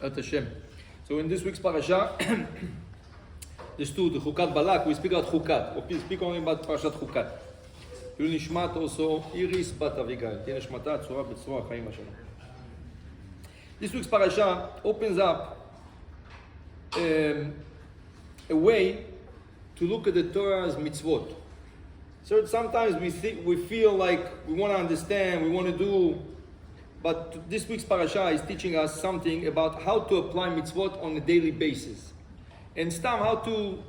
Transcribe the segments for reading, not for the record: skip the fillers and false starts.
At Hashem. So in this week's parasha, there's two, the Hukat Balak, we speak about Hukat. We speak only about Parashat Hukat. Nishmat also Iris Bat Avigail. Nishmata Tzura B'Tzura Chaim Hashem. This week's parasha opens up a way to look at the Torah's mitzvot. So sometimes we feel like we want to understand, we want to do, but this week's parasha is teaching us something about how to apply mitzvot on a daily basis, and how to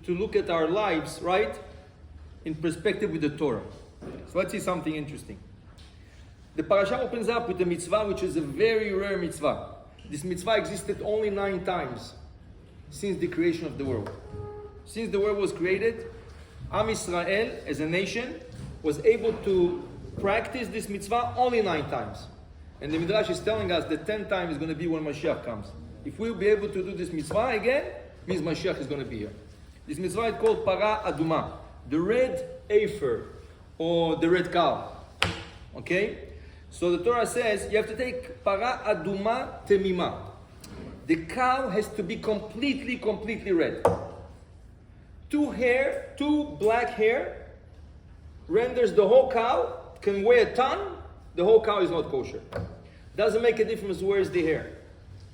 look at our lives, right, in perspective with the Torah. So let's see something interesting. The parasha opens up with a mitzvah which is a very rare mitzvah. This mitzvah existed only 9 times since the creation of the world. Since the world was created, Am Yisrael as a nation was able to practice this mitzvah only 9 times. And the Midrash is telling us that 10th time is going to be when Mashiach comes. If we'll be able to do this mitzvah again, means Mashiach is going to be here. This mitzvah is called Para Aduma, the red heifer, or the red cow. Okay? So the Torah says you have to take Para Aduma Temima. The cow has to be completely red. 2 black hair renders the whole cow, can weigh a ton, the whole cow is not kosher. Doesn't make a difference where's the hair.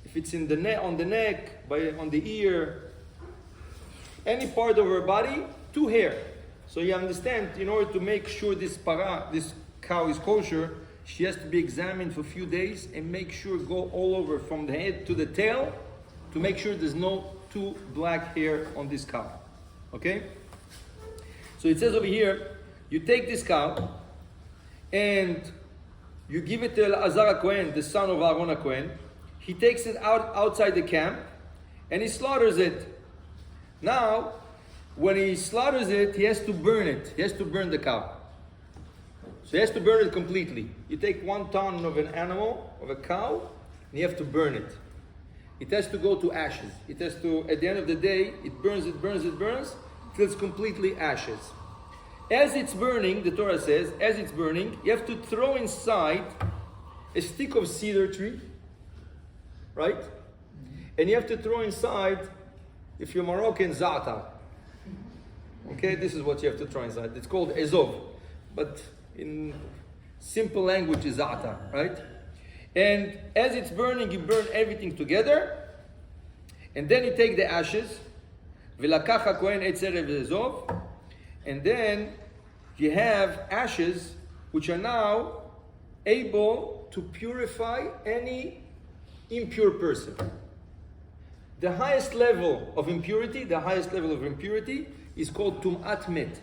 If it's in the on the neck, on the ear, any part of her body, 2 hair. So you understand, in order to make sure this cow is kosher, she has to be examined for a few days and make sure go all over from the head to the tail to make sure there's no 2 black hair on this cow. Okay? So it says over here, you take this cow and you give it to Elazar Kohen, the son of Aaron Kohen. He takes it outside the camp and he slaughters it. Now, when he slaughters it, he has to burn it. He has to burn the cow. So he has to burn it completely. You take 1 ton of an animal, of a cow, and you have to burn it. It has to go to ashes. It has to, at the end of the day, it burns, till it's completely ashes. As it's burning, the Torah says, as it's burning, you have to throw inside a stick of cedar tree, right? And you have to throw inside, if you're Moroccan, za'atar. Okay, this is what you have to throw inside. It's called ezov, but in simple language is za'atar, right? And as it's burning, you burn everything together, and then you take the ashes, v'lakach hakohen etz erev ezov, and then you have ashes which are now able to purify any impure person. The highest level of impurity is called tum'at met.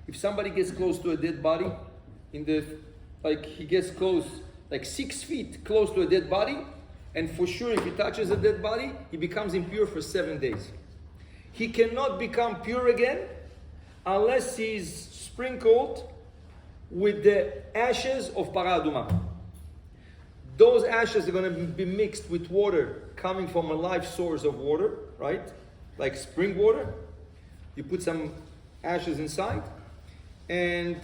If somebody gets close to a dead body, he gets close, like 6 feet close to a dead body, and for sure if he touches a dead body, he becomes impure for 7 days. He cannot become pure again unless he's sprinkled with the ashes of Para Aduma. Those ashes are going to be mixed with water coming from a live source of water, right? Like spring water. You put some ashes inside, and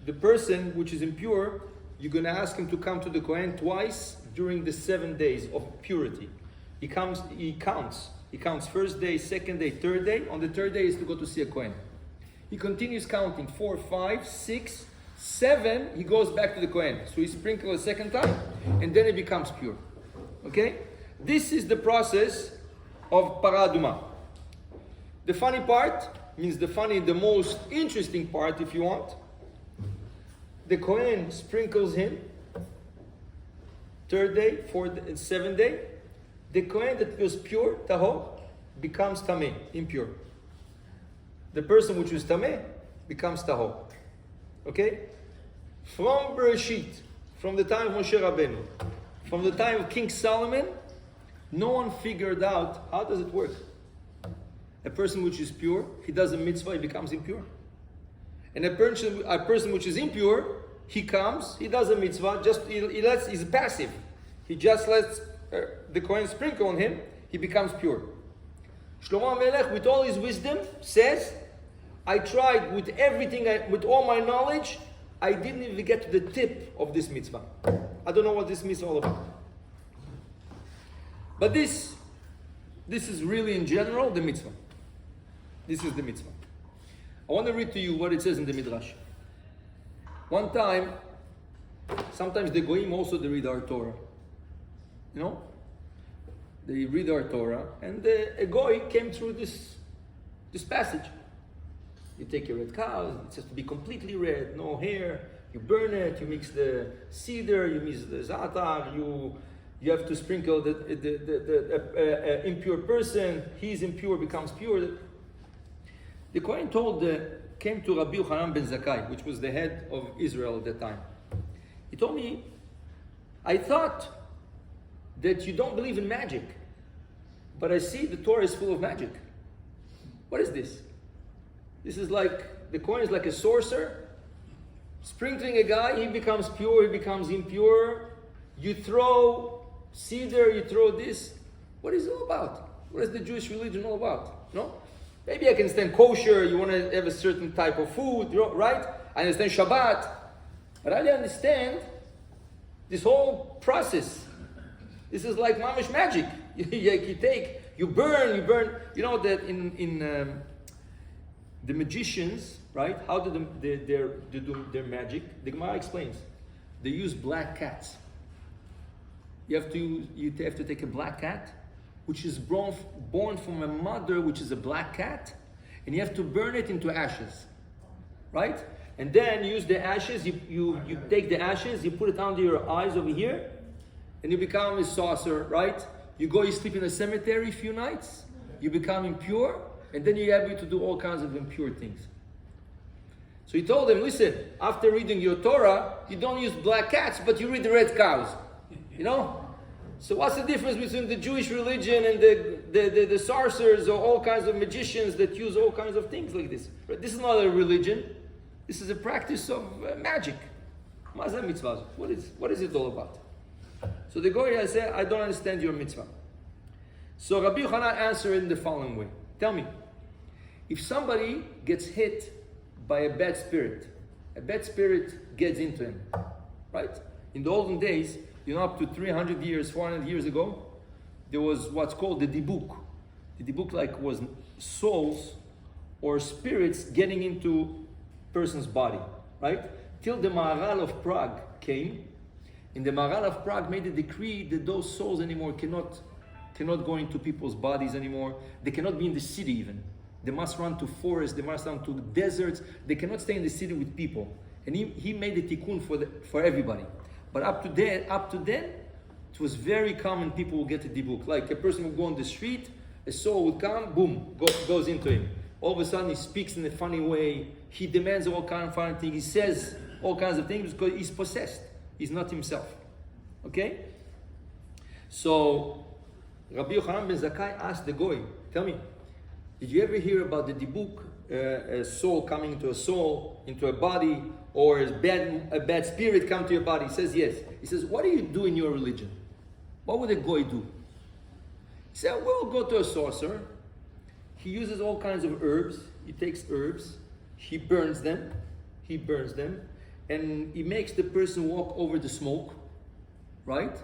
the person which is impure, you're going to ask him to come to the Kohen twice during the 7 days of purity. He counts first day, second day, third day. On the 3rd day is to go to see a Kohen. He continues counting 4, 5, 6, 7. He goes back to the Kohen. So he sprinkles a 2nd time, and then he becomes pure. Okay? This is the process of Para Aduma. The funny part, the most interesting part if you want, the Kohen sprinkles him 3rd day, 4th, and 7th day. The Kohen that was pure, tahor, becomes tameh, impure. The person which was tameh becomes tahor. Okay? From Bereshit, from the time of Moshe Rabbeinu, from the time of King Solomon, no one figured out how does it work. A person which is pure, he does a mitzvah, he becomes impure. And a person which is impure, he comes, he does a mitzvah, he's passive. He just lets the Kohen sprinkle on him, he becomes pure. Shlomo HaMelech, with all his wisdom, says, I tried with everything, with all my knowledge, I didn't even get to the tip of this mitzvah. I don't know what this mitzvah is all about. But this is really in general the mitzvah. This is the mitzvah. I want to read to you what it says in the Midrash. One time, sometimes the Goyim also they read our Torah. You know? They read our Torah, and a Goy came through this passage. You take a red cow, it has to be completely red, no hair. You burn it, you mix the cedar, you mix the zatar, you have to sprinkle the impure person. He's impure, becomes pure. The Kohen came to Rabbi Yochanan ben Zakkai, which was the head of Israel at that time. He told me, I thought that you don't believe in magic, but I see the Torah is full of magic. What is this? This is like, the Kohen is like a sorcerer, sprinkling a guy, he becomes pure, he becomes impure. You throw cedar, you throw this. What is it all about? What is the Jewish religion all about? No? Maybe I can understand kosher, you want to have a certain type of food, right? I understand Shabbat. But I don't understand this whole process. This is like mamish magic. You burn. You know that in the magicians, right? How do they do their magic? The Gemara explains. They use black cats. You have to take a black cat, which is born from a mother, which is a black cat, and you have to burn it into ashes, right? And then you use the ashes. You take the ashes, you put it under your eyes over here, and you become a sorcerer, right? You sleep in a cemetery a few nights. You become impure. And then you're able to do all kinds of impure things. So he told them, listen, after reading your Torah, you don't use black cats, but you read the red cows. You know? So what's the difference between the Jewish religion and the sorcerers or all kinds of magicians that use all kinds of things like this? Right? This is not a religion. This is a practice of magic. What is it all about? So the Goy said, I don't understand your mitzvah. So Rabbi Yochanan answered in the following way. Tell me, if somebody gets hit by a bad spirit gets into him, right? In the olden days, up to 300 years, 400 years ago, there was what's called the dibuk. The dibuk was souls or spirits getting into person's body, right? Till the Maharal of Prague came, and the Maharal of Prague made a decree that those souls anymore cannot go into people's bodies anymore. They cannot be in the city even. They must run to forests, they must run to deserts. They cannot stay in the city with people. And he made a tikkun for everybody. But up to then, it was very common people would get a dibuk. Like a person would go on the street, a soul would come, boom, goes into him. All of a sudden he speaks in a funny way. He demands all kinds of funny things. He says all kinds of things because he's possessed. He's not himself. Okay? So Rabbi Yochanan ben Zakkai asked the Goy, tell me, did you ever hear about the dibuk, a soul coming into a soul, into a body, or a bad spirit come to your body? He says, yes. He says, what do you do in your religion? What would a Goy do? He said, we'll go to a sorcerer. He uses all kinds of herbs. He takes herbs, he burns them, and he makes the person walk over the smoke, right?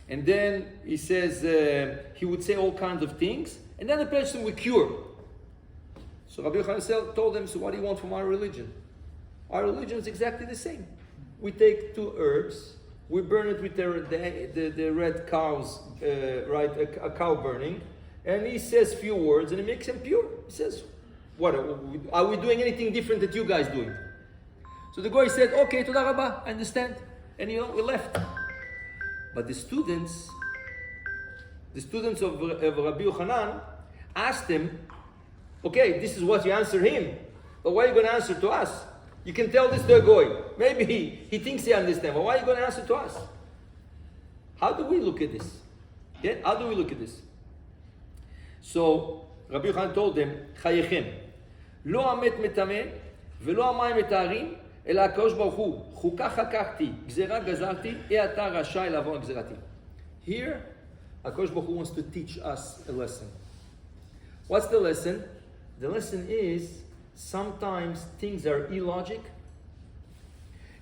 And then he says, he would say all kinds of things, and then the person would cure. So Rabbi Yochanan told them, so what do you want from our religion? Our religion is exactly the same. We take 2 herbs, we burn it with the red cows, right, a cow burning, and he says few words, and it makes him pure. He says, what, are we doing anything different that you guys doing? So the guy said, okay, Toda Rabba, I understand. And we left. But the students of Rabbi Yochanan asked him, okay, this is what you answer him, but why are you going to answer to us? You can tell this to a goy. Maybe he thinks he understands, but why are you going to answer to us? How do we look at this? Yeah? How do we look at this? So Rabbi Yochanan told them, חייכם, לא המת מטמא ולא המים מטהרים, אלא הקדוש ברוך הוא, חוקה חקקתי, גזירה גזרתי, אתה רשאי לעבור גזירתי. Here, הקדוש ברוך הוא wants to teach us a lesson. What's the lesson? The lesson is, sometimes things are illogic,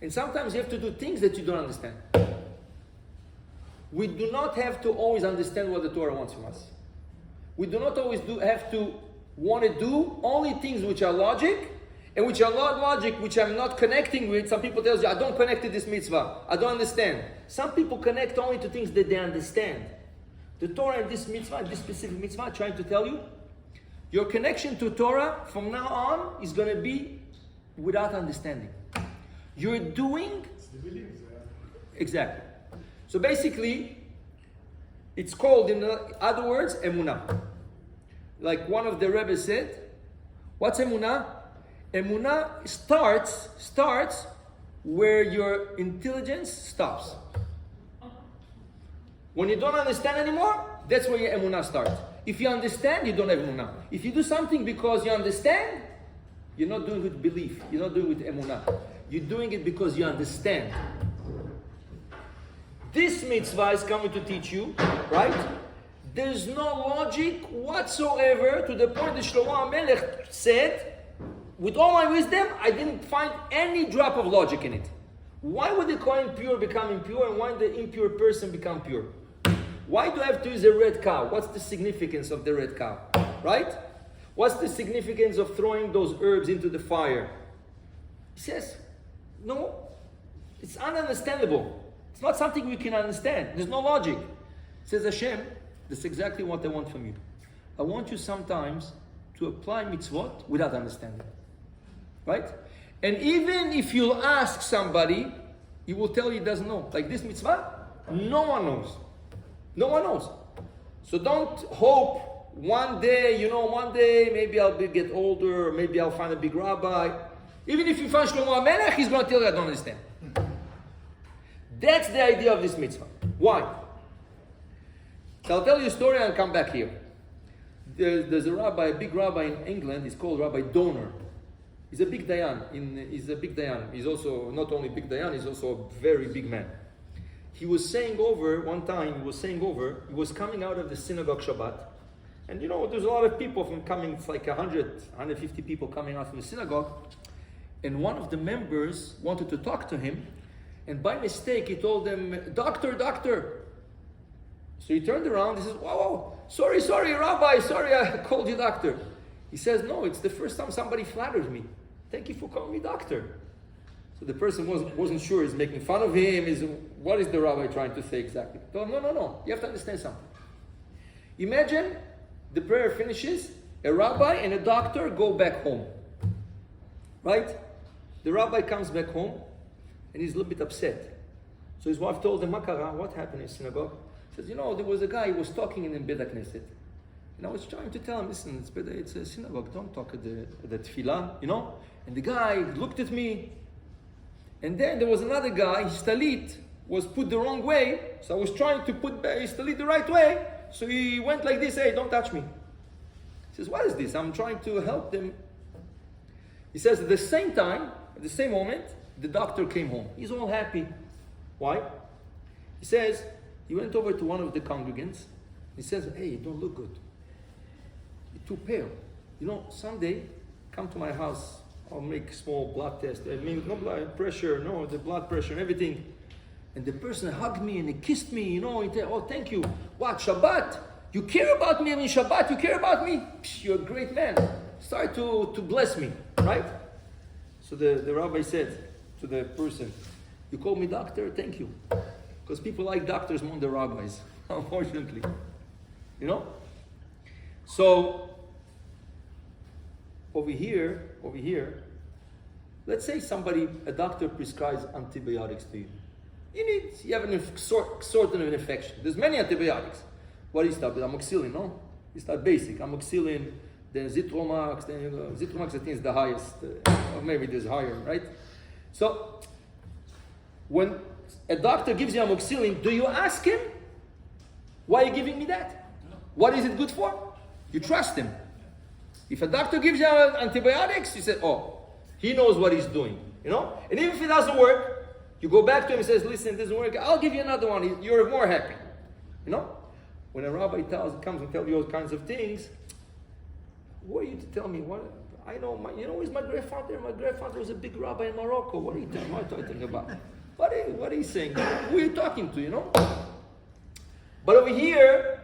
and sometimes you have to do things that you don't understand. We do not have to always understand what the Torah wants from us. We do not always have to want to do only things which are logic, and which are not logic, which I'm not connecting with. Some people tell you, I don't connect to this mitzvah. I don't understand. Some people connect only to things that they understand. The Torah and this mitzvah, this specific mitzvah, I'm trying to tell you, your connection to Torah from now on is going to be without understanding. You're doing... Exactly. So basically, it's called, in other words, emunah. Like one of the Rebbe said, what's emunah? Emunah starts where your intelligence stops. When you don't understand anymore, that's where your emunah starts. If you understand, you don't have emunah. If you do something because you understand, you're not doing it with belief. You're not doing it with emunah. You're doing it because you understand. This mitzvah is coming to teach you, right? There's no logic whatsoever, to the point that Shlomo HaMelech said, with all my wisdom, I didn't find any drop of logic in it. Why would the Kohen pure become impure, and why the impure person become pure? Why do I have to use a red cow? What's the significance of the red cow? Right? What's the significance of throwing those herbs into the fire? He says, no, it's ununderstandable. It's not something we can understand. There's no logic. Says Hashem, that's exactly what I want from you. I want you sometimes to apply mitzvot without understanding. Right? And even if you'll ask somebody, he will tell you he doesn't know. Like this mitzvah, no one knows. No one knows. So don't hope one day maybe I'll get older, or maybe I'll find a big rabbi. Even if you find Shlomo HaMelech, he's going to tell you I don't understand. That's the idea of this mitzvah. Why? So I'll tell you a story and I'll come back here. There's a rabbi, a big rabbi in England. He's called Rabbi Donor. He's a big dayan. He's also not only big dayan, he's also a very big man. He was saying over, one time, he was coming out of the synagogue Shabbat. And there's a lot of people coming, it's like 100, 150 people coming out from the synagogue. And one of the members wanted to talk to him. And by mistake, he told them, doctor. So he turned around, he says, whoa, sorry, Rabbi, sorry I called you doctor. He says, no, it's the first time somebody flatters me. Thank you for calling me doctor. So the person wasn't sure, he's making fun of him, what is the rabbi trying to say exactly? No, you have to understand something. Imagine the prayer finishes, a rabbi and a doctor go back home. Right? The rabbi comes back home and he's a little bit upset. So his wife told him, Makara, what happened in synagogue? He says, there was a guy who was talking in the Beit Knesset. And I was trying to tell him, listen, it's a synagogue, don't talk at the tefillah, And the guy looked at me. And then there was another guy, his talit was put the wrong way. So I was trying to put his talit the right way. So he went like this, hey, don't touch me. He says, what is this? I'm trying to help them. He says, at the same time, at the same moment, the doctor came home. He's all happy. Why? He says, he went over to one of the congregants. He says, hey, you don't look good. You're too pale. Someday, come to my house. I'll make small blood test. I mean, no blood pressure, the blood pressure and everything. And the person hugged me and he kissed me, He said, oh, thank you. What, Shabbat? You care about me? I mean, Shabbat, you care about me? Psh, you're a great man. Start to bless me, right? So the rabbi said to the person, you call me doctor? Thank you. Because people like doctors more than rabbis, unfortunately. So, over here, let's say a doctor prescribes antibiotics to you. You have a sort of an infection. There's many antibiotics. What do you start with? Amoxicillin, no? You start basic. Amoxicillin, then Zitromax, Zitromax I think is the highest, or maybe there's higher, right? So, when a doctor gives you amoxicillin, do you ask him, why are you giving me that? What is it good for? You trust him. If a doctor gives you antibiotics, you say, oh, he knows what he's doing, And even if it doesn't work, you go back to him and says, listen, it doesn't work, I'll give you another one, you're more happy, When a rabbi comes and tells you all kinds of things, who are you to tell me what? I know, who's my grandfather? My grandfather was a big rabbi in Morocco. What are you talking about? What are you saying? Who are you talking to, But over here,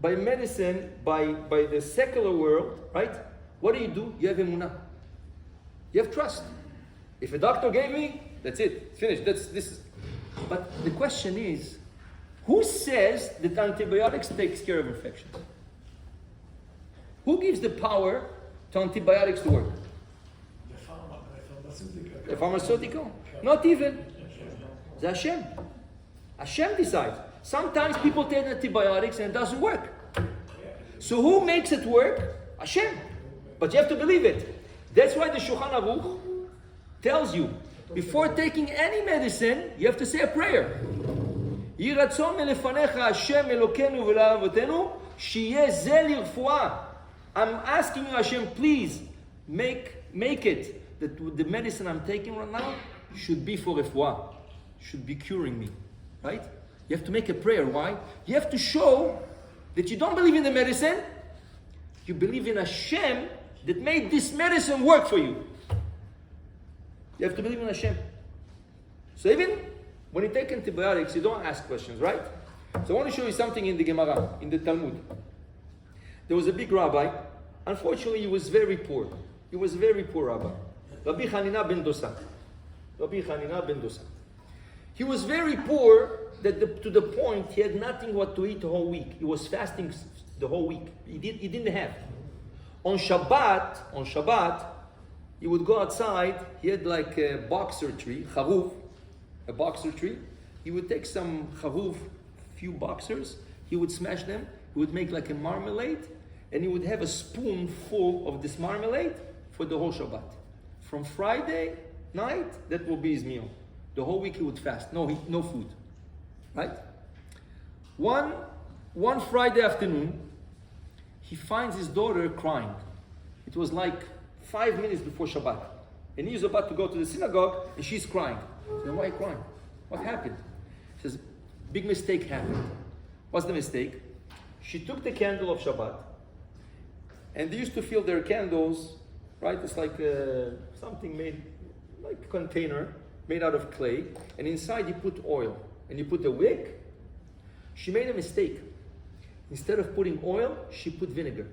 by medicine, by the secular world, right? What do? You have emunah. You have trust. If a doctor gave me, that's it. It's finished. This. But the question is, who says that antibiotics takes care of infections? Who gives the power to antibiotics to work? The pharmaceutical. Not even. It's Hashem. Hashem decides. Sometimes people take antibiotics and it doesn't work. So who makes it work? Hashem. But you have to believe it. That's why the Shulchan Aruch tells you, before taking any medicine, you have to say a prayer. יהי רצון מלפניך השם אלוקינו ולאבותינו שיהיה זה לרפואה. I'm asking you, Hashem, please make it that the medicine I'm taking right now should be for refuah, should be curing me, right? You have to make a prayer. Why? You have to show that you don't believe in the medicine, you believe in Hashem that made this medicine work for you. You have to believe in Hashem. So even when you take antibiotics, you don't ask questions, right? So I want to show you something in the Gemara, in the Talmud. There was a big rabbi. Unfortunately, he was very poor. He was a very poor rabbi. Rabbi Hanina ben Dosa. Rabbi Hanina ben Dosa. He was very poor to the point he had nothing what to eat the whole week. He was fasting the whole week. He didn't have. On Shabbat, he would go outside. He had like a boxer tree, charuv, a boxer tree. He would take some charuv, few boxers. He would smash them. He would make like a marmalade, and he would have a spoon full of this marmalade for the whole Shabbat. From Friday night, that will be his meal. The whole week he would fast, no food, right? One Friday afternoon, he finds his daughter crying. It was like 5 minutes before Shabbat, and he's about to go to the synagogue, and she's crying. He said, "Why are you crying? What happened?" He says, "Big mistake happened." What's the mistake? She took the candle of Shabbat, and they used to fill their candles, right? It's like something made, like a container made out of clay, and inside you put oil, and you put a wick. She made a mistake. Instead of putting oil, she put vinegar.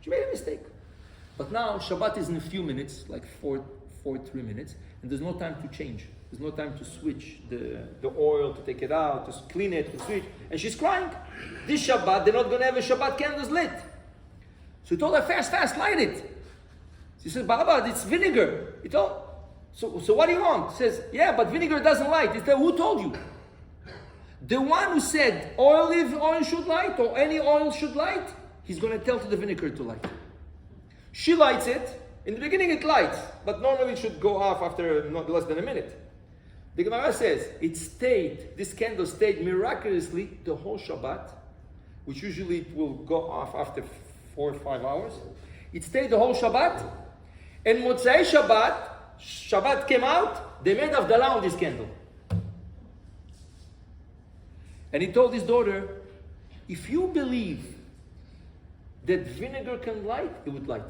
She made a mistake. But now Shabbat is in a few minutes, like 3 minutes, and there's no time to change. There's no time to switch the oil, to take it out, to clean it, to switch. And she's crying. This Shabbat, they're not going to have a Shabbat candles lit. So he told her, fast, light it. She said, "Baba, it's vinegar." He told, so what do you want? He says, "Yeah, but vinegar doesn't light." He said, "Who told you?" The one who said olive oil should light, or any oil should light, he's going to tell to the vinegar to light. She lights it. In the beginning it lights, but normally it should go off after not less than a minute. The Gemara says, this candle stayed miraculously the whole Shabbat, which usually it will go off after 4 or 5 hours. It stayed the whole Shabbat, and Motzei Shabbat came out, they made Avdalah on this candle. And he told his daughter, if you believe that vinegar can light, it would light.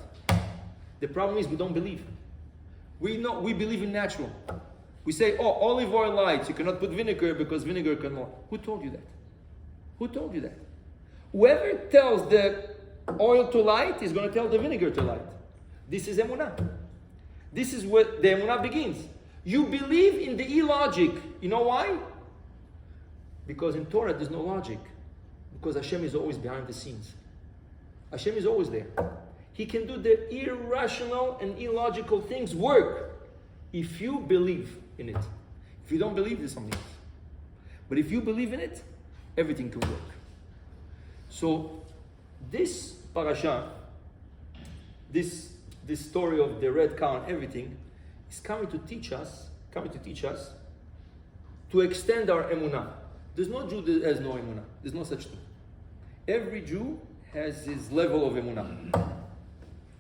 The problem is we don't believe. We believe in natural. We say, olive oil lights, you cannot put vinegar because vinegar can light. Who told you that? Who told you that? Whoever tells the oil to light is going to tell the vinegar to light. This is emunah. This is where the emunah begins. You believe in the illogic. You know why? Because in Torah there's no logic. Because Hashem is always behind the scenes. Hashem is always there. He can do the irrational and illogical things work if you believe in it. If you don't believe, there's something else. But if you believe in it, everything can work. So this parasha, this story of the red cow and everything, is coming to teach us to extend our emunah. There's no Jew that has no emunah. There's no such thing. Every Jew has his level of emunah.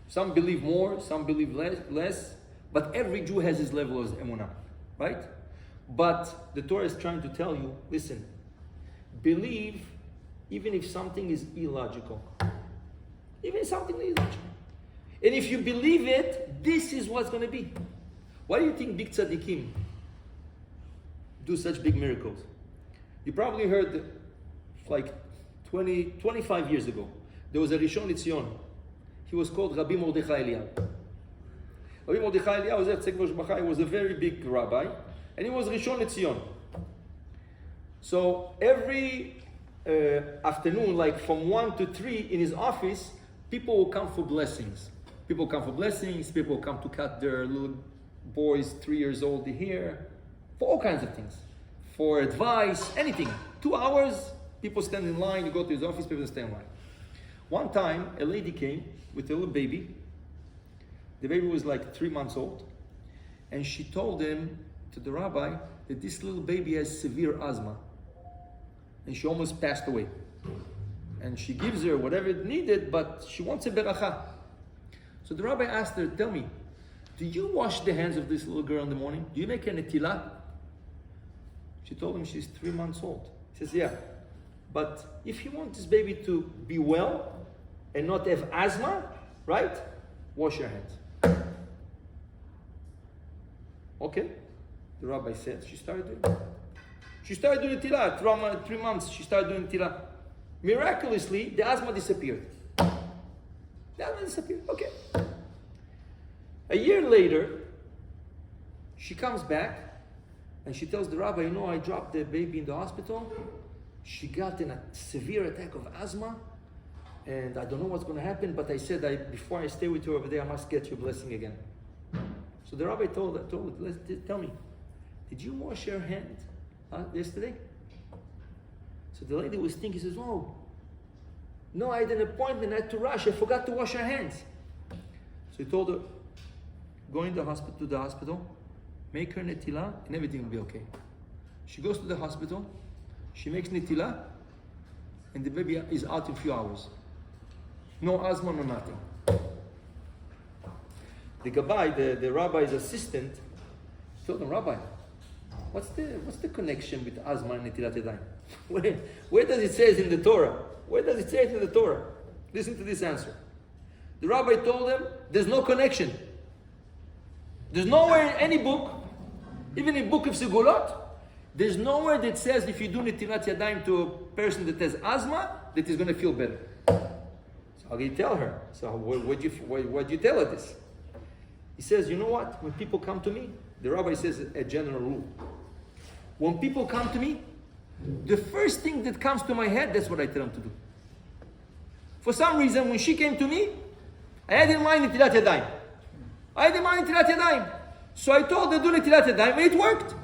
Some believe more, some believe less, but every Jew has his level of emunah, right? But the Torah is trying to tell you, listen, believe even if something is illogical. Even if something is illogical. And if you believe it, this is what's going to be. Why do you think big tzaddikim do such big miracles? You probably heard, like 25 years ago, there was a Rishon LeZion. He was called Rabbi Mordechai Eliyahu. Rabbi Mordechai Eliyahu was a very big rabbi, and he was Rishon LeZion. So every afternoon, like from 1 to 3 in his office, people will come for blessings. People come to cut their little boys, 3 years old, hair, for all kinds of things. For advice, anything. 2 hours, people stand in line, you go to his office, people stand in line. One time, a lady came with a little baby. The baby was like 3 months old. And she told him, to the rabbi, that this little baby has severe asthma. And she almost passed away. And she gives her whatever it needed, but she wants a beracha. So the rabbi asked her, tell me, do you wash the hands of this little girl in the morning? Do you make her netilah? She told him she's 3 months old. He says, yeah. But if you want this baby to be well and not have asthma, right? Wash your hands. Okay. The rabbi said, she started doing it. She started doing netilah. 3 months, she started doing netilah. Miraculously, the asthma disappeared. The asthma disappeared. Okay. A year later, she comes back and she tells the rabbi, you know, I dropped the baby in the hospital. She got in a severe attack of asthma, and I don't know what's going to happen, but I said, before I stay with you over there, I must get your blessing again. So the rabbi told her, tell me, did you wash your hand yesterday? So the lady was thinking, says, oh, no, I had an appointment, I had to rush, I forgot to wash her hands. So he told her, go in the hospital, make her netilah, and everything will be okay. She goes to the hospital, she makes netilah, and the baby is out in a few hours. No asthma, no nothing. The gabbai, the rabbi's assistant, told him, Rabbi, what's the connection with asthma and netilat yadayim? Where does it say it in the Torah? Where does it say it in the Torah? Listen to this answer. The rabbi told him, there's no connection. There's nowhere in any book, even in book of Segulot, there's nowhere that says if you do netilat yadayim to a person that has asthma, that he's going to feel better. So how do you tell her? So why'd you tell her this? He says, you know what? When people come to me, the rabbi says a general rule. When people come to me, the first thing that comes to my head, that's what I tell them to do. For some reason, when she came to me, I had in mind netilat yadayim. So I told her, do netilat yadayim, and it worked.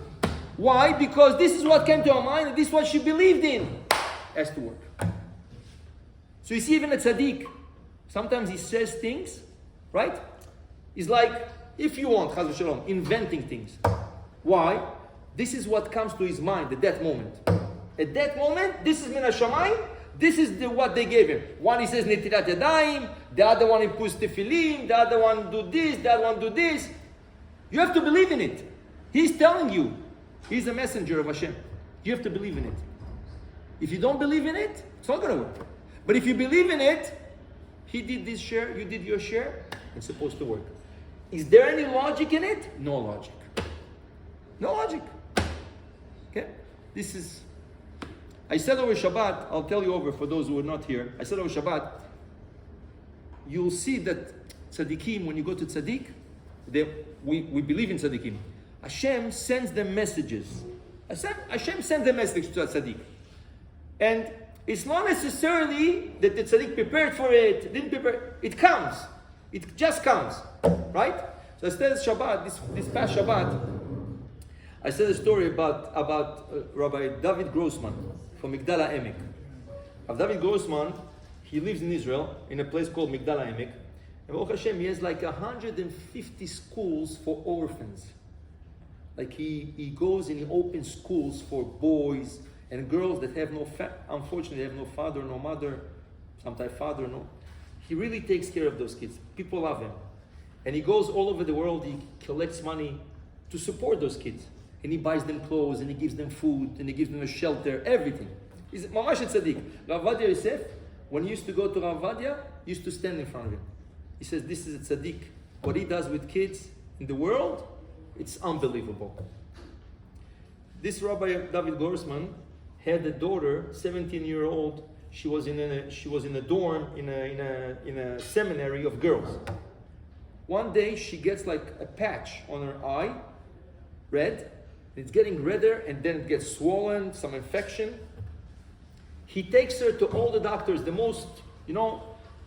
Why? Because this is what came to her mind, and this is what she believed in. It has to work. So you see, even a tzaddik, sometimes he says things, right? He's like, if you want, chas v'shalom, inventing things. Why? This is what comes to his mind at that moment. At that moment, this is min hashamayim. This is what they gave him. One he says netilat yadayim, the other one he puts tefillin, the other one do this, the other one do this. You have to believe in it. He's telling you. He's a messenger of Hashem. You have to believe in it. If you don't believe in it, it's not going to work. But if you believe in it, he did this share, you did your share, it's supposed to work. Is there any logic in it? No logic. No logic. Okay? This is... I said over Shabbat, I'll tell you over for those who are not here. I said over Shabbat, you'll see that tzaddikim, when you go to tzaddik, we believe in tzaddikim. Hashem sends them messages. Hashem sends them messages to a tzaddik. And it's not necessarily that the tzaddik prepared for it, didn't prepare. It comes. It just comes. Right? So I said Shabbat, this past Shabbat, I said a story about Rabbi David Grossman from Migdal HaEmek. David Grossman, he lives in Israel, in a place called Migdal HaEmek. And Baruch Hashem, he has like 150 schools for orphans. Like he goes and he opens schools for boys and girls that have unfortunately have no father, no mother, sometimes father, no. He really takes care of those kids. People love him. And he goes all over the world, he collects money to support those kids. And he buys them clothes, and he gives them food, and he gives them a shelter, everything. He's mamash a tzaddik. Rav Ovadia Yosef, when he used to go to Rav Ovadia, he used to stand in front of him. He says, this is a tzaddik. What he does with kids in the world, it's unbelievable. This Rabbi David Grossman, had a daughter, 17-year-old. She was in a dorm in a seminary of girls. One day she gets like a patch on her eye, red. It's getting redder, and then it gets swollen, some infection. He takes her to all the doctors, the most,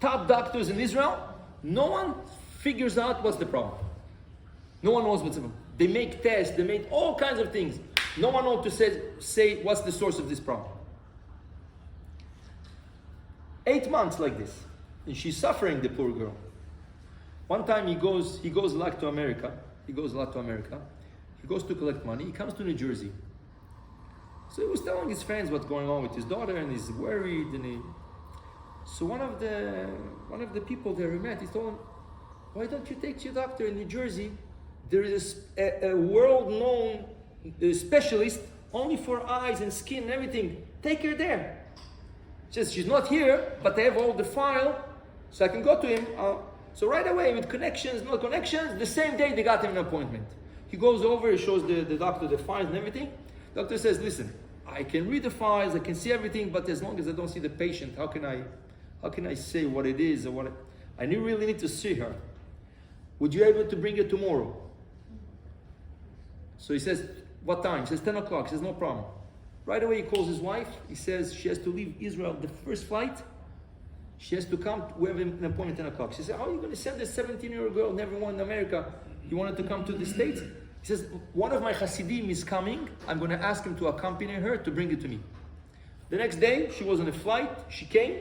top doctors in Israel. No one figures out what's the problem. No one knows what's the problem. They make tests, they make all kinds of things. No one knows to say what's the source of this problem. 8 months like this. And she's suffering, the poor girl. One time he goes a lot to America. He goes to collect money. He comes to New Jersey. So he was telling his friends what's going on with his daughter, and he's worried. So one of the people there he met, he told him, "Why don't you take your doctor in New Jersey? There is a world-known specialist only for eyes and skin and everything. Take her there. She's not here, but I have all the file, so I can go to him." So right away, with connections, no connections, the same day they got him an appointment. He goes over, he shows the doctor the files and everything. The doctor says, "Listen, I can read the files, I can see everything, but as long as I don't see the patient, how can I say what it is or what? I really need to see her. Would you be able to bring her tomorrow?" So he says, "What time?" He says, 10 o'clock. He says, "No problem." Right away he calls his wife. He says she has to leave Israel the first flight. She has to come. We have an appointment at 10 o'clock. She said, "How are you going to send this 17-year-old girl, never won in America? You wanted to come to the States?" He says, "One of my Hasidim is coming. I'm going to ask him to accompany her to bring it to me." The next day, she was on a flight. She came,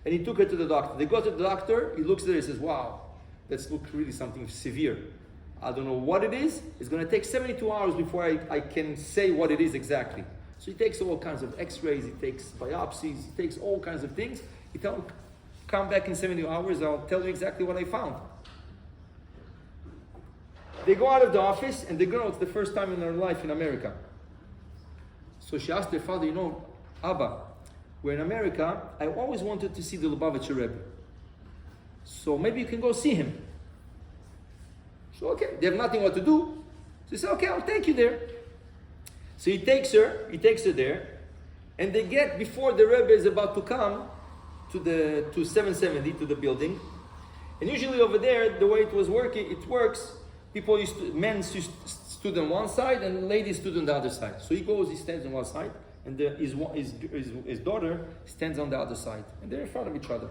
and he took her to the doctor. They go to the doctor. He looks at her. He says, "Wow, that's looks really something severe. I don't know what it is. It's going to take 72 hours before I can say what it is exactly." So he takes all kinds of x-rays. He takes biopsies. He takes all kinds of things. He tells him, "Come back in 72 hours. I'll tell you exactly what I found." They go out of the office, and the girl, it's the first time in her life in America. So she asked her father, "Abba, we're in America. I always wanted to see the Lubavitcher Rebbe. So maybe you can go see him." So okay, they have nothing what to do. So he said, "Okay, I'll take you there." So he takes her there, and they get, before the Rebbe is about to come to 770, to the building. And usually over there, the way it works, men stood on one side and ladies stood on the other side. So he stands on one side, and his daughter stands on the other side. And they're in front of each other.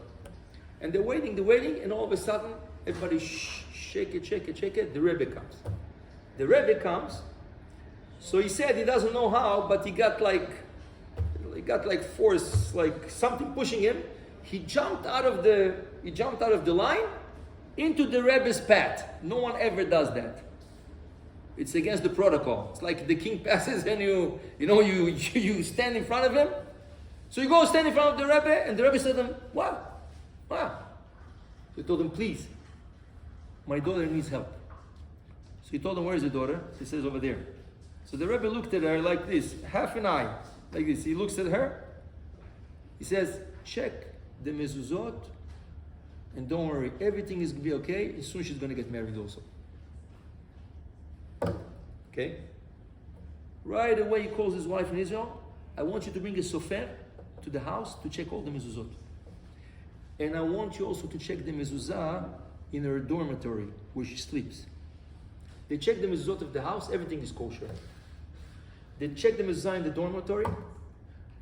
And they're waiting, and all of a sudden, everybody shake it, the Rebbe comes. So he said he doesn't know how, but he got like force, like something pushing him. He jumped out of the line into the Rebbe's path. No one ever does that. It's against the protocol. It's like the king passes and you stand in front of him. So you go stand in front of the Rebbe, and the Rebbe said to him, "What? So he told him, "Please, my daughter needs help." So he told him, "Where is the daughter?" She says, "Over there." So the Rebbe looked at her like this, half an eye, like this. He looks at her. He says, "Check the mezuzot, and don't worry, everything is going to be okay. And soon she's going to get married also." Okay? Right away he calls his wife in Israel. "I want you to bring a sofer to the house to check all the mezuzot. And I want you also to check the mezuzah in her dormitory where she sleeps." They check the mezuzot of the house, everything is kosher. They check the mezuzah in the dormitory.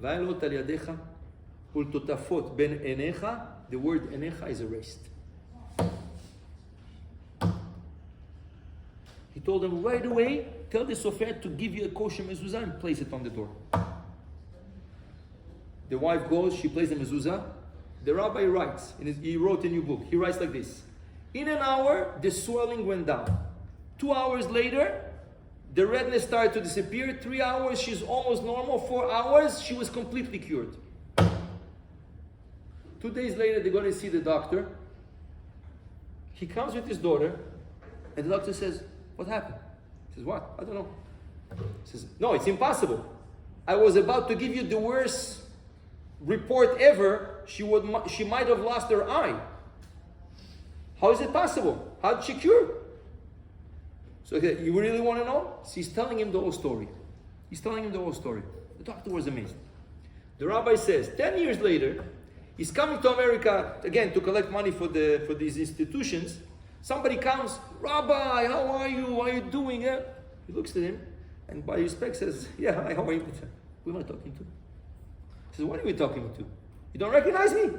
"Va'elot al yadecha ultotafot ben enecha." The word enecha is erased. He told them right away, "Tell the sofer to give you a kosher mezuzah and place it on the door." The wife goes, she places the mezuzah. The rabbi writes, he wrote a new book. He writes like this: "In an hour, the swelling went down. 2 hours later, the redness started to disappear. 3 hours, she's almost normal. 4 hours, she was completely cured." 2 days later, they go to see the doctor. He comes with his daughter, and the doctor says, "What happened?" He says, "What? I don't know." He says, "No, it's impossible. I was about to give you the worst report ever. She might have lost her eye. How is it possible? How did she cure?" So okay, you really want to know? So he's telling him the whole story. The doctor was amazed. The rabbi says, 10 years later, he's coming to America, again, to collect money for these institutions. Somebody comes, Rabbi, how are you? How are you doing? He looks at him, and by respect says, yeah, hi, how are you? Who am I talking to? He says, what are we talking to? You don't recognize me?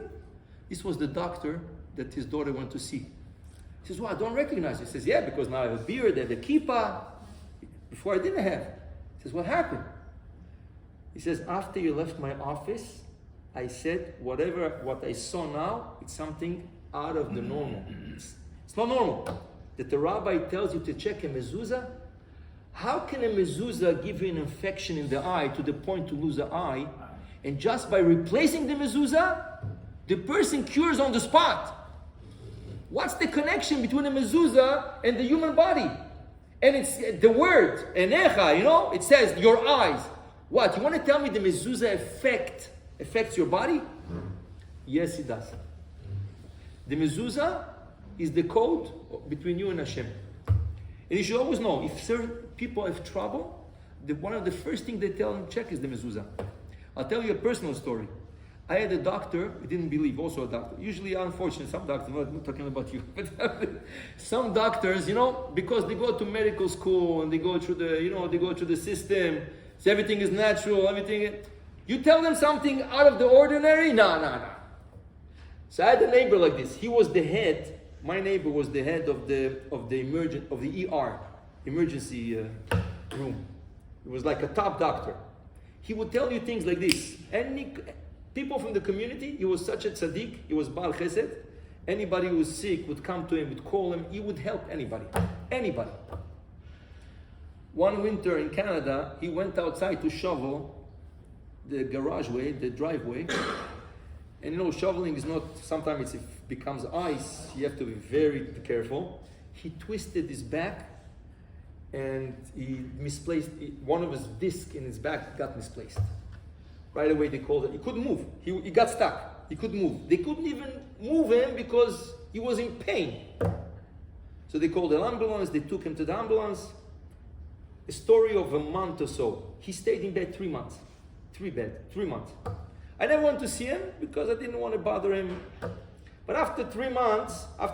This was the doctor that his daughter went to see. He says, well, I don't recognize you. He says, yeah, because now I have a beard, I have a kippah. Before I didn't have. He says, what happened? He says, after you left my office, I said, what I saw now, it's something out of the normal. It's not normal. That the rabbi tells you to check a mezuzah. How can a mezuzah give you an infection in the eye to the point to lose an eye? And just by replacing the mezuzah, the person cures on the spot. What's the connection between a mezuzah and the human body? And it's the word, enecha, it says your eyes. What, you want to tell me the mezuzah affects your body? Yes, it does. The mezuzah is the code between you and Hashem. And you should always know, if certain people have trouble, one of the first things they tell them check is the mezuzah. I'll tell you a personal story. I had a doctor, I didn't believe, also a doctor. Usually, unfortunately, some doctors, I'm not talking about you, but some doctors, because they go to medical school and they go through the system, so everything is natural, you tell them something out of the ordinary, no. So I had a neighbor like this. He was the head. My neighbor was the head of the ER, emergency room. He was like a top doctor. He would tell you things like this. People from the community, he was such a tzaddik, he was Baal Chesed. Anybody who was sick would come to him, would call him, he would help anybody. Anybody. One winter in Canada, he went outside to shovel the garageway, the driveway. And shoveling is not, sometimes it becomes ice, you have to be very careful. He twisted his back and he misplaced, one of his discs in his back got misplaced. Right away they called it, he couldn't move, he got stuck, he couldn't move. They couldn't even move him because he was in pain. So they called an ambulance, they took him to the ambulance. A story of a month or so. He stayed in bed 3 months. 3 months. I never went to see him because I didn't want to bother him. But after 3 months, I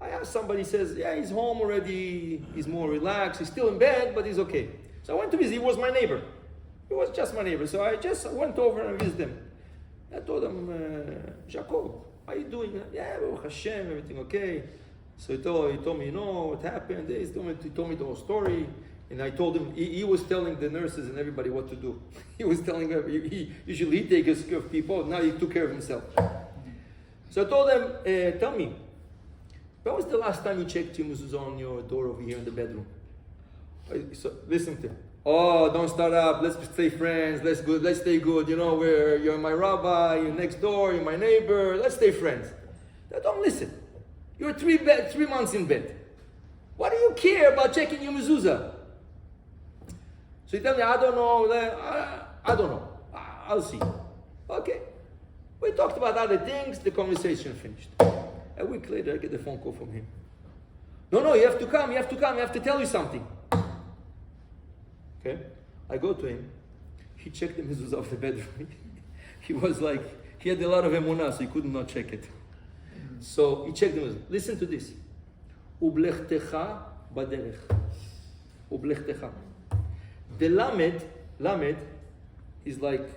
asked somebody, says, yeah, he's home already, he's more relaxed, he's still in bed, but he's okay. So I went to visit, he was my neighbor. He was just my neighbor, so I just went over and visited him. I told him, Jacob, how you doing? Yeah, Baruch Hashem, everything okay. So he told me, what happened? He told me the whole story. And I told him, he was telling the nurses and everybody what to do. He was telling them, usually he takes care of people, now he took care of himself. So I told him, tell me, when was the last time you checked your mezuzah on your door over here in the bedroom? So listen to him. Oh, don't start up, let's stay friends, let's stay good, you're my rabbi, you're next door, you're my neighbor, let's stay friends. Now, don't listen. You're 3 months in bed. What do you care about checking your mezuzah? So he tell me, I don't know, I'll see. Okay. We talked about other things, the conversation finished. A week later, I get a phone call from him. No, you have to come, I have to tell you something. Okay, I go to him. He checked the mezuzah of the bedroom. He was like, he had a lot of emunah, so he could not check it. So he checked the mezuzah. Listen to this. Ublechtecha baderech. Ublechtecha. The lamed is like,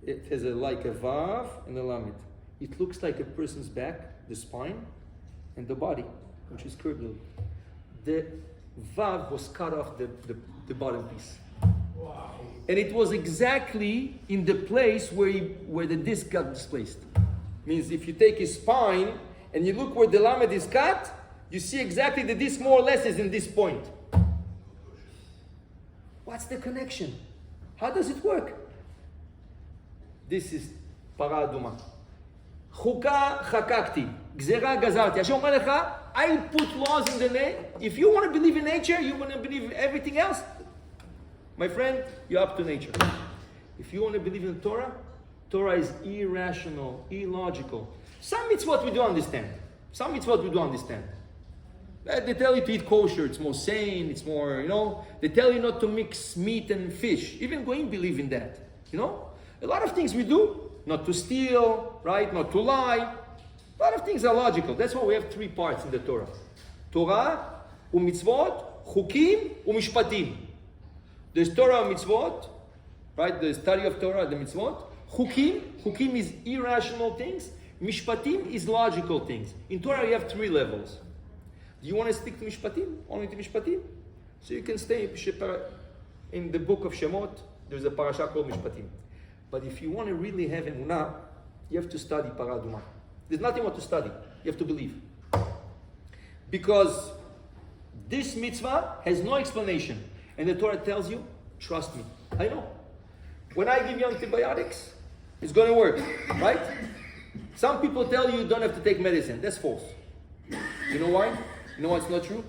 it has like a vav and a lamed. It looks like a person's back, the spine, and the body, which is curved. The vav was cut off the bottom piece. Wow. And it was exactly in the place where the disc got displaced. Means if you take his spine and you look where the lamed is cut, you see exactly the disc more or less is in this point. What's the connection? How does it work? This is para aduma. Houkat-You, gzera gazarti. Hashem אומר לך, I put laws in the name. If you want to believe in nature, you want to believe in everything else, my friend, you're up to nature. If you want to believe in Torah, Torah is irrational, illogical. Some mitzvot we do understand. They tell you to eat kosher, it's more sane, it's more, They tell you not to mix meat and fish. Even Goyim believe in that, A lot of things we do, not to steal, right? Not to lie. A lot of things are logical. That's why we have 3 parts in the Torah. Torah, u'mitzvot, chukim, u'mishpatim. There's Torah and mitzvot, right? The study of Torah, the mitzvot. Chukim is irrational things. Mishpatim is logical things. In Torah you have 3 levels. Do you want to stick to Mishpatim? Only to Mishpatim? So you can stay in the book of Shemot, there's a parasha called Mishpatim. But if you want to really have emunah, you have to study Paraduma. There's nothing more to study. You have to believe. Because this mitzvah has no explanation. And the Torah tells you, trust me. I know. When I give you antibiotics, it's going to work. Right? Some people tell you don't have to take medicine. That's false. You know why? You know why it's not true?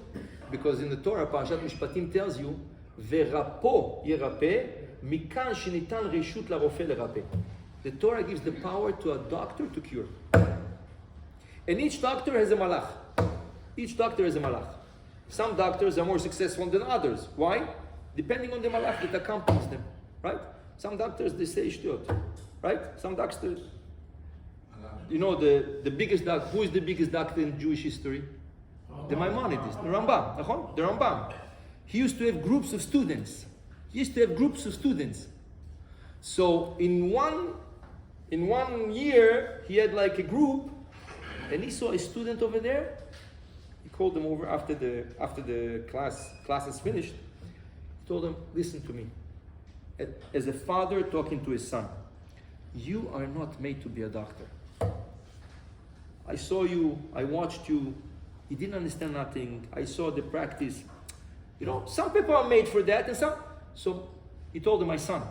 Because in the Torah, Parashat Mishpatim tells you, Verapo yerape, mikan shenitan reshut larofe lerape. The Torah gives the power to a doctor to cure. And each doctor has a malach. Each doctor has a malach. Some doctors are more successful than others. Why? Depending on the malach that accompanies them. Right? Some doctors, they say shtut. Right? Some doctors, the biggest doctor, who is the biggest doctor in Jewish history? The Maimonides, the Rambam. The Rambam. He used to have groups of students. So in one year, he had like a group, and he saw a student over there. He called them over after the class is finished. He told them, listen to me. As a father talking to his son, you are not made to be a doctor. I saw you, I watched you, you didn't understand nothing. I saw the practice. Some people are made for that, and some. So he told him, my son,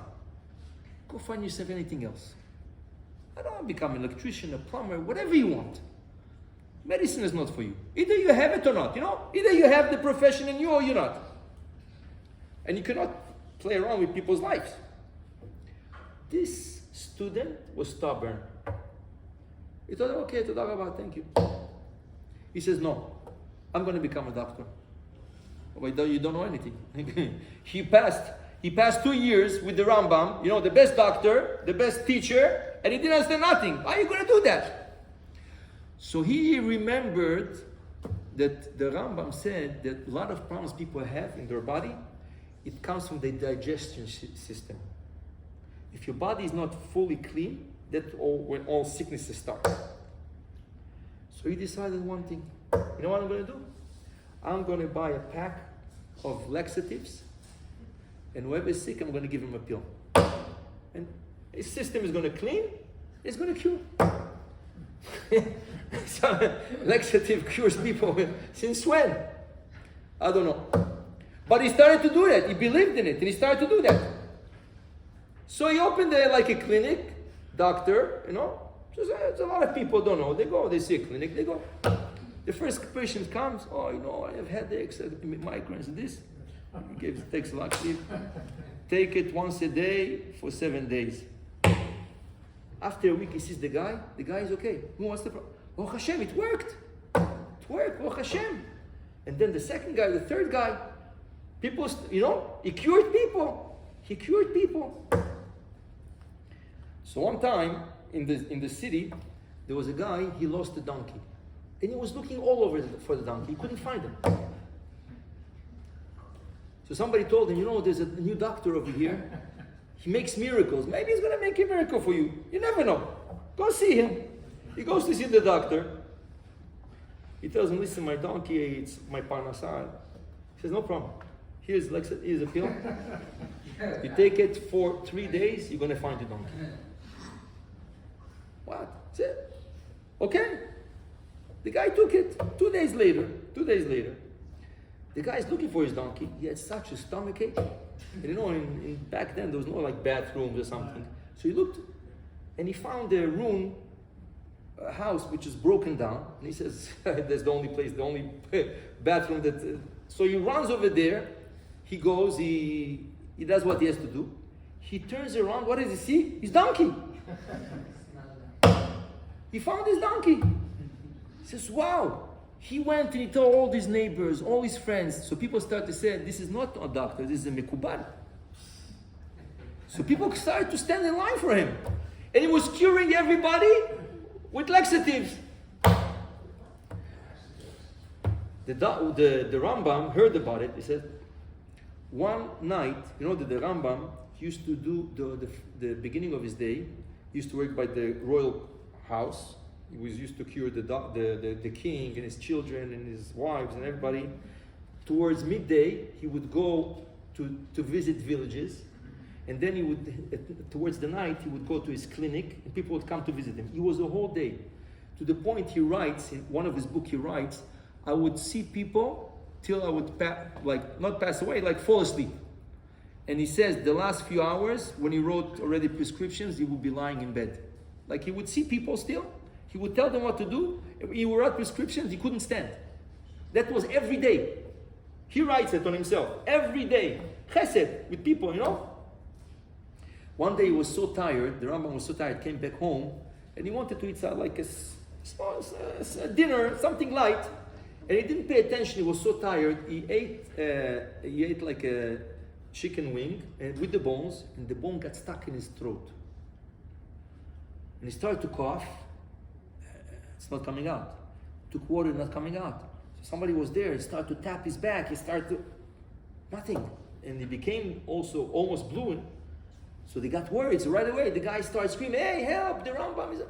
go find yourself anything else. I don't want to become an electrician, a plumber, whatever you want. Medicine is not for you. Either you have it or not, Either you have the profession in you or you're not. And you cannot play around with people's lives. This student was stubborn. He thought, okay, toda rabba, thank you. He says, no, I'm going to become a doctor. But you don't know anything. He passed 2 years with the Rambam, the best doctor, the best teacher, and he didn't understand nothing. How are you going to do that? So he remembered that the Rambam said that a lot of problems people have in their body, it comes from the digestion system. If your body is not fully clean, that's when all sicknesses start. So he decided one thing. You know what I'm going to do? I'm going to buy a pack of laxatives, and whoever is sick, I'm going to give him a pill. And his system is going to clean, it's going to cure. So, laxative cures people since when? I don't know. But he started to do that. He believed in it, and he started to do that. So he opened a clinic, doctor, Just, a lot of people don't know. They go, they see a clinic, they go. The first patient comes, I have headaches, migraines, this. He takes laxative. Take it once a day for 7 days. After a week, he sees the guy is okay. What's the problem? Oh Hashem, it worked. Oh Hashem. And then the second guy, the third guy, people, he cured people. So one time, in the city, there was a guy, he lost a donkey. And he was looking all over for the donkey. He couldn't find him. So somebody told him, there's a new doctor over here. He makes miracles. Maybe he's going to make a miracle for you. You never know. Go see him. He goes to see the doctor. He tells him, listen, my donkey eats my parnasah. He says, no problem. Here's a pill. You take it for 3 days, you're going to find your donkey. What? That's it. Okay. The guy took it. 2 days later, the guy's looking for his donkey. He had such a stomachache. And back then there was no bathrooms or something. So he looked, and he found a house which is broken down. And he says, that's the only place, the only bathroom that. So he runs over there. He goes. He does what he has to do. He turns around. What does he see? His donkey. He found his donkey. He says, wow, He went and he told all his neighbors, all his friends. So people started to say, this is not a doctor, this is a mekubal. So people started to stand in line for him. And he was curing everybody with laxatives. The Rambam heard about it. He said, one night, you know that the Rambam used to do the beginning of his day, he used to work by the royal house. He was used to cure the king and his children and his wives and everybody. Towards midday, he would go to visit villages. And then he would, towards the night, he would go to his clinic and people would come to visit him. It was a whole day. To the point he writes, in one of his books he writes, I would see people till I would not pass away, like fall asleep. And he says the last few hours, when he wrote already prescriptions, he would be lying in bed. Like he would see people still, he would tell them what to do, he would write prescriptions, he couldn't stand. That was every day. He writes it on himself, every day. Chesed, with people, you know. One day he was so tired, the Rambam was so tired, came back home, and he wanted to eat like a dinner, something light. And he didn't pay attention, he was so tired, he ate like a chicken wing and with the bones, and the bone got stuck in his throat. And he started to cough, it's not coming out. Took water, not coming out. So somebody was there, he started to tap his back, he started to, nothing. And he became also almost blue. So they got worried, so right away the guy started screaming, hey, help, the Rambam is up.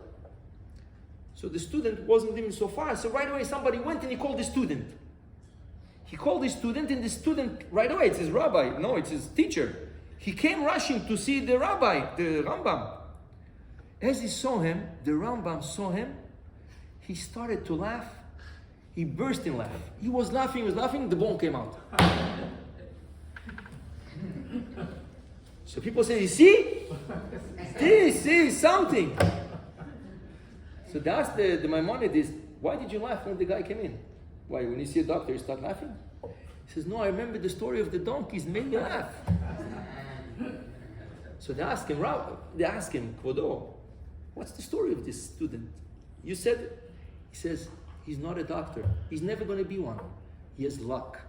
So the student wasn't even so far, so right away somebody went and he called the student. He called the student, and the student, right away, it's his rabbi, no, it's his teacher. He came rushing to see the rabbi, the Rambam. As he saw him, the Rambam saw him, he started to laugh. He burst in laugh. He was laughing, the bone came out. So people say, you see? This is something. So they asked the Maimonides, why did you laugh when the guy came in? Why, when you see a doctor, you start laughing? He says, no, I remember the story of the donkeys, made me laugh. So they ask him, Kvodo, what's the story of this student? You said, he says, he's not a doctor. He's never going to be one. He has luck.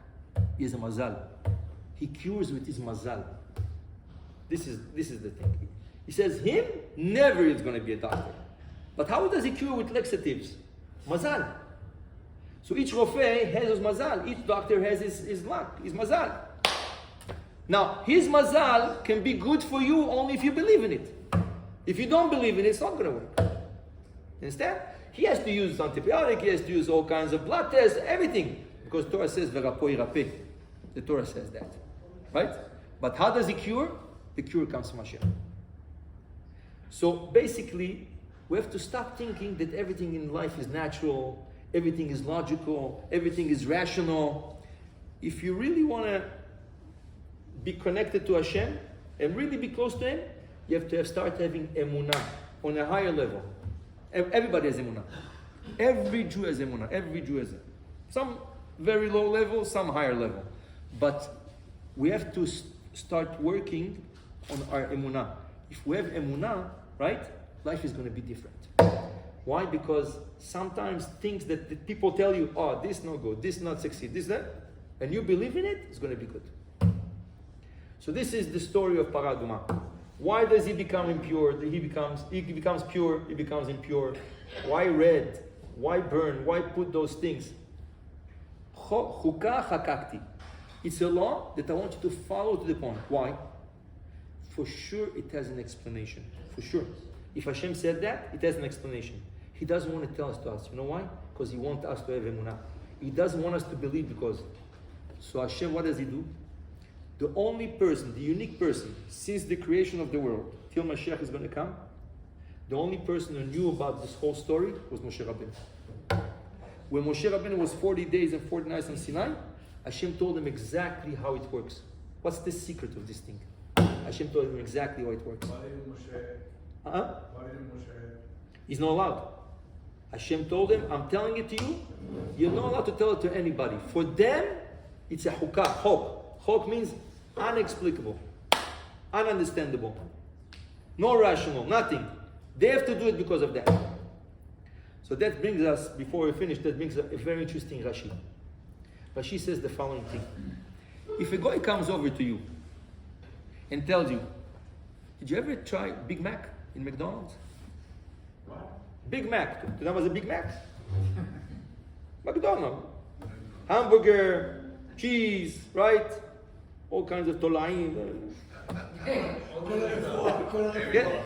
He has a mazal. He cures with his mazal. This is the thing. He says, him, never is going to be a doctor. But how does he cure with laxatives? Mazal. So each Rofeh has his mazal. Each doctor has his luck, his mazal. Now, his mazal can be good for you only if you believe in it. If you don't believe in it, it's not going to work. Understand? He has to use antibiotic, he has to use all kinds of blood tests, everything. Because Torah says, V'rapoi rapeh. The Torah says that. Right? But how does he cure? The cure comes from Hashem. So basically, we have to stop thinking that everything in life is natural, everything is logical, everything is rational. If you really want to be connected to Hashem and really be close to Him, you have to start having emunah on a higher level. Everybody has emunah. Every Jew has emunah. Every Jew has it. Some very low level, some higher level. But we have to start working on our emunah. If we have emunah, right, life is going to be different. Why? Because sometimes things that people tell you, oh, this no good, this not succeed, this that, and you believe in it, it's going to be good. So this is the story of Paraduma. Why does he become impure? He becomes pure, he becomes impure. Why red? Why burn? Why put those things? Houkat-You. It's a law that I want you to follow to the point. Why? For sure it has an explanation. For sure. If Hashem said that, it has an explanation. He doesn't want to tell us to us. You know why? Because He wants us to have emunah. He doesn't want us to believe because. So Hashem, what does He do? The only person, the unique person, since the creation of the world, till Mashiach is going to come, the only person who knew about this whole story was Moshe Rabbeinu. When Moshe Rabbeinu was 40 days and 40 nights on Sinai, Hashem told him exactly how it works. What's the secret of this thing? Hashem told him exactly how it works. Why didn't Moshe? Why didn't Moshe? He's not allowed. Hashem told him, I'm telling it to you, you're not allowed to tell it to anybody. For them, it's a hukah, hok. Hok means unexplicable, ununderstandable, no rational, nothing. They have to do it because of that. So that brings us, before we finish, that brings a very interesting Rashi. Rashi says the following thing. If a guy comes over to you and tells you, did you ever try Big Mac in McDonald's? Big Mac. That was a Big Mac? McDonald's. Hamburger, cheese, right? All kinds of tolaim.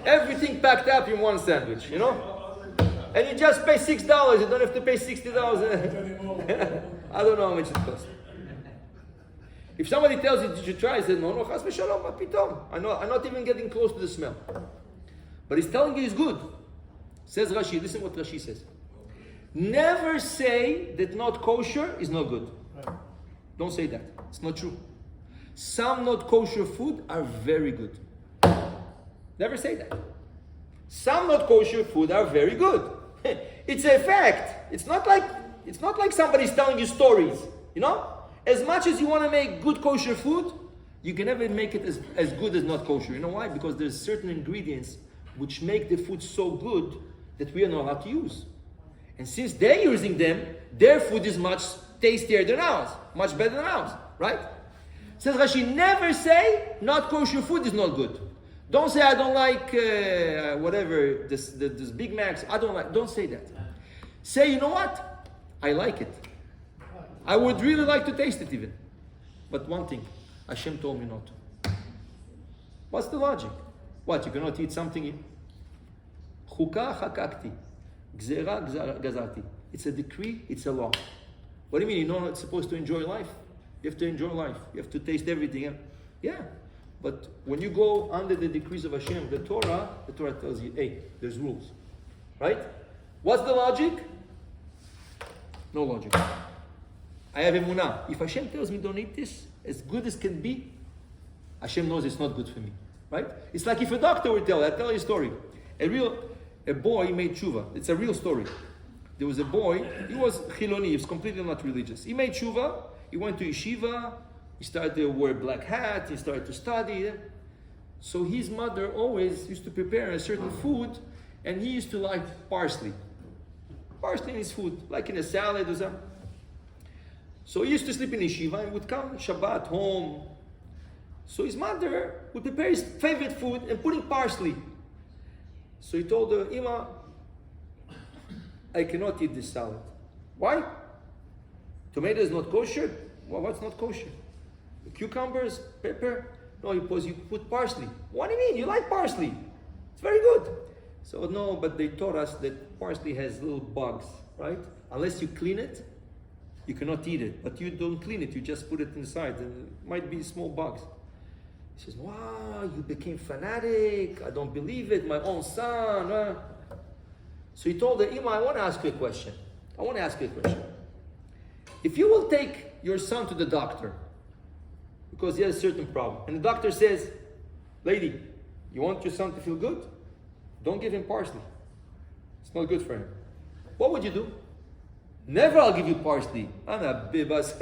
Everything packed up in one sandwich, you know? And you just pay $6. You don't have to pay $60. I don't know how much it costs. If somebody tells you, did you try? I said, no, chas v'shalom, ma pitom. I'm not even getting close to the smell. But he's telling you it's good. Says Rashi, listen what Rashi says. Never say that not kosher is not good. Don't say that. It's not true. Some not kosher food are very good. Never say that. Some not kosher food are very good. It's a fact. It's not like somebody's telling you stories. You know? As much as you want to make good kosher food, you can never make it as good as not kosher. You know why? Because there's certain ingredients which make the food so good that we are not allowed to use. And since they're using them, their food is much tastier than ours, much better than ours, right? Says Rashi, never say not kosher food is not good. Don't say I don't like whatever, this Big Macs, I don't like, don't say that. Say, you know what? I like it. I would really like to taste it even. But one thing, Hashem told me not to. What's the logic? What, you cannot eat something? Houkat-You, gzerah, it's a decree, it's a law. What do you mean? You're not supposed to enjoy life? You have to enjoy life. You have to taste everything. Yeah. But when you go under the decrees of Hashem, the Torah tells you, hey, there's rules. Right? What's the logic? No logic. I have emunah. If Hashem tells me don't eat this, as good as can be, Hashem knows it's not good for me. Right? It's like if a doctor would tell you a story. A boy made tshuva. It's a real story. There was a boy, he was chiloni, he was completely not religious. He made tshuva, he went to yeshiva, he started to wear black hat, he started to study. So his mother always used to prepare a certain food, and he used to like parsley. Parsley in his food, like in a salad or something. So he used to sleep in yeshiva and would come Shabbat home. So his mother would prepare his favorite food and put in parsley. So he told her, Ima, I cannot eat this salad. Why? Tomato is not kosher? Well, what's not kosher? Cucumbers, pepper? No, because you put parsley. What do you mean? You like parsley? It's very good. So no, but they taught us that parsley has little bugs, right? Unless you clean it, you cannot eat it. But you don't clean it, you just put it inside. And it might be small bugs. He says, wow, you became fanatic. I don't believe it. My own son. So he told her, Ima, I want to ask you a question. If you will take your son to the doctor, because he has a certain problem, and the doctor says, lady, you want your son to feel good? Don't give him parsley. It's not good for him. What would you do? Never I'll give you parsley. Ana bibas.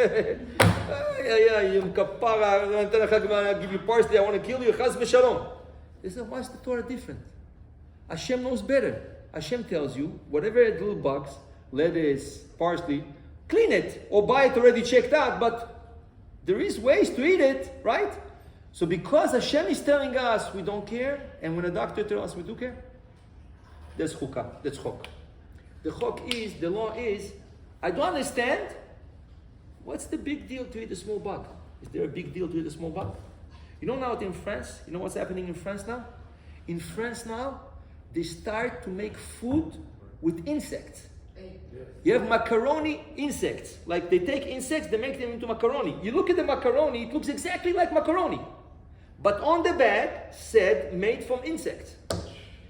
I'll give you parsley. I want to kill you. Chas v'shalom. They said, why is the Torah different? Hashem knows better. Hashem tells you, whatever little bugs, lettuce, parsley, clean it or buy it already checked out. But there is ways to eat it, right? So because Hashem is telling us we don't care, and when a doctor tells us we do care, that's chukah. That's chok. The chok is, the law is, I don't understand. What's the big deal to eat a small bug? Is there a big deal to eat a small bug? You know now in France, you know what's happening in France now? In France now, they start to make food with insects. You have macaroni insects. Like they take insects, they make them into macaroni. You look at the macaroni, it looks exactly like macaroni. But on the bag said made from insects.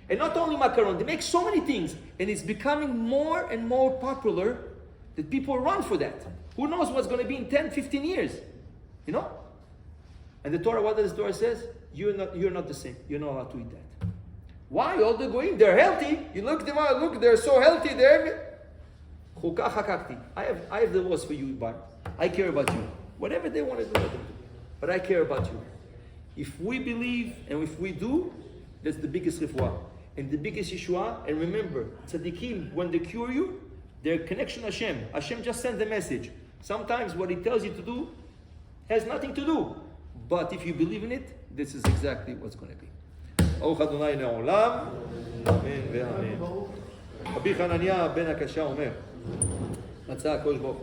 And not only macaroni, they make so many things. And it's becoming more and more popular that people run for that. Who knows what's going to be in 10, 15 years? You know? And the Torah, what does the Torah says? You're not the same. You're not allowed to eat that. Why? All the goyim, they're healthy. You look them out, look, they're so healthy. I have the laws for you, but I care about you. Whatever they want to do, let them do. But I care about you. If we believe and if we do, that's the biggest refuah. and the biggest Yeshua. And remember, tzaddikim, when they cure you, their connection to Hashem. Hashem just sent the message. Sometimes what He tells you to do has nothing to do. But if you believe in it, this is exactly what's going to be. ברוך אדוני לעולם, אמן ואמן. רבי חנניה בן הקשה אומר, מצא הקדוש ברוך הוא